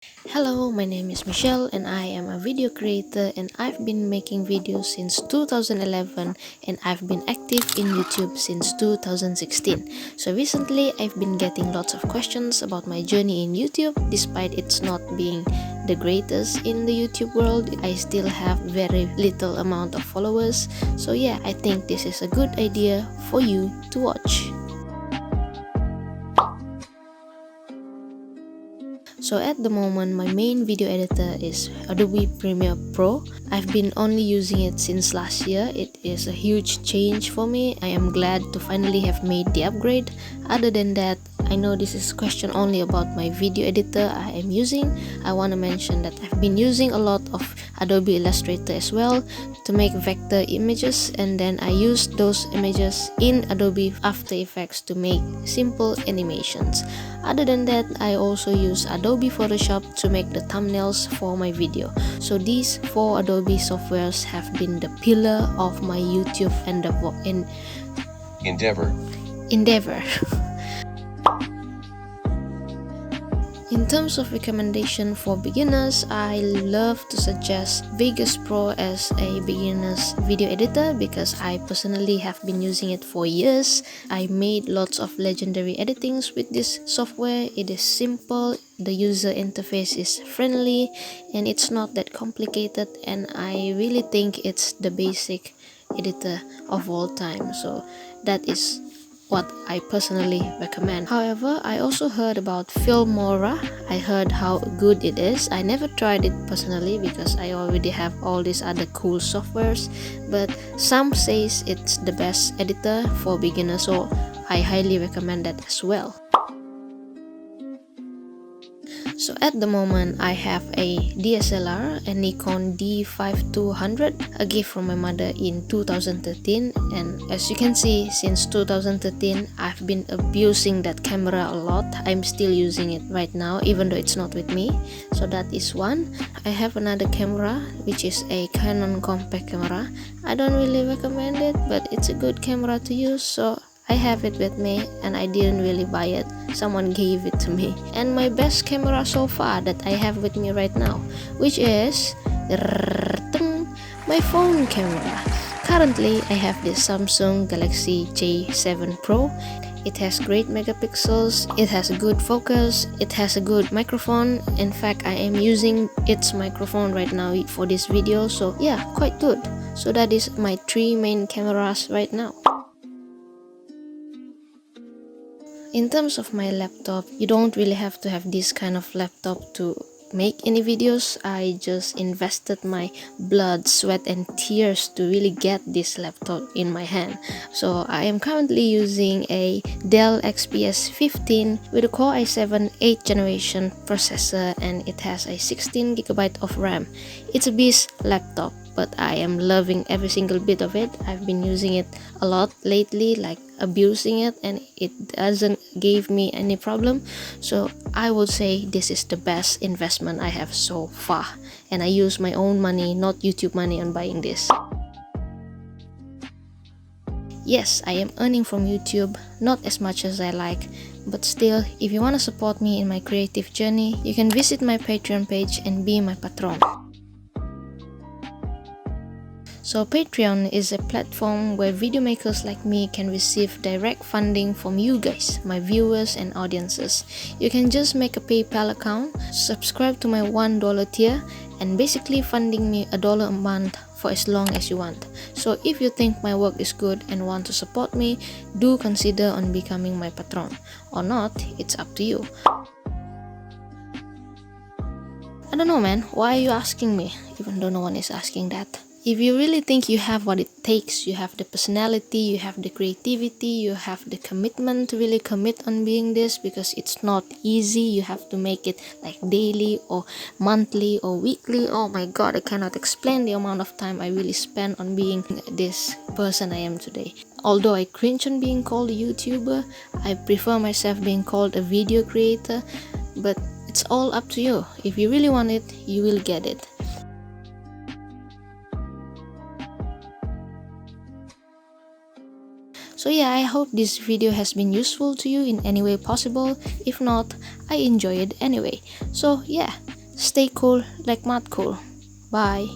Hello, my name is Michelle and I am a video creator and I've been making videos since 2011 and I've been active in YouTube since 2016. So recently I've been getting lots of questions about my journey in YouTube. Despite it's not being the greatest in the YouTube world, I still have very little amount of followers. So yeah, I think this is a good idea for you to watch. So at the moment, my main video editor is Adobe Premiere Pro. I've been only using it since last year. It is a huge change for me. I am glad to finally have made the upgrade. Other than that, I know this is a question only about my video editor I am using. I want to mention that I've been using a lot of Adobe Illustrator as well to make vector images, and then I use those images in Adobe After Effects to make simple animations. Other than that, I also use Adobe Photoshop to make the thumbnails for my video. So these four Adobe softwares have been the pillar of my YouTube endeavor. In terms of recommendation for beginners, I love to suggest Vegas Pro as a beginner's video editor because I personally have been using it for years. I made lots of legendary editings with this software. It is simple, the user interface is friendly, and it's not that complicated, and I really think it's the basic editor of all time. So that is what I personally recommend. However, I also heard about Filmora. I heard how good it is. I never tried it personally because I already have all these other cool softwares, but some says it's the best editor for beginners, so I highly recommend that as well. So at the moment, I have a DSLR, a Nikon D5200, a gift from my mother in 2013, and as you can see, since 2013, I've been abusing that camera a lot. I'm still using it right now, even though it's not with me. So that is one. I have another camera, which is a Canon compact camera. I don't really recommend it, but it's a good camera to use, so I have it with me and I didn't really buy it. Someone gave it to me. And my best camera so far that I have with me right now, which is my phone camera. Currently, I have this Samsung Galaxy J7 Pro. It has great megapixels, it has a good focus, it has a good microphone. In fact, I am using its microphone right now for this video, so yeah, quite good. So that is my three main cameras right now. In terms of my laptop, you don't really have to have this kind of laptop to make any videos. I just invested my blood, sweat and tears to really get this laptop in my hand. So I am currently using a Dell XPS 15 with a Core i7 8th generation processor, and it has a 16GB of RAM. It's a beast laptop, but I am loving every single bit of it. I've been using it a lot lately, like abusing it, and it doesn't give me any problem. So I would say this is the best investment I have so far, and I use my own money, not YouTube money, on buying this. Yes, I am earning from YouTube, not as much as I like, but still, if you want to support me in my creative journey, you can visit my Patreon page and be my patron. So Patreon is a platform where video makers like me can receive direct funding from you guys, my viewers and audiences. You can just make a PayPal account, subscribe to my $1 tier, and basically funding me $1 a month for as long as you want. So if you think my work is good and want to support me, do consider on becoming my patron. Or not, it's up to you. I don't know, man, why are you asking me, even though no one is asking that? If you really think you have what it takes, you have the personality, you have the creativity, you have the commitment to really commit on being this, because it's not easy. You have to make it like daily or monthly or weekly. Oh my god, I cannot explain the amount of time I really spend on being this person I am today. Although I cringe on being called a YouTuber, I prefer myself being called a video creator, but it's all up to you. If you really want it, you will get it. So yeah, I hope this video has been useful to you in any way possible. If not, I enjoy it anyway. So yeah, Stay cool like mad cool. Bye.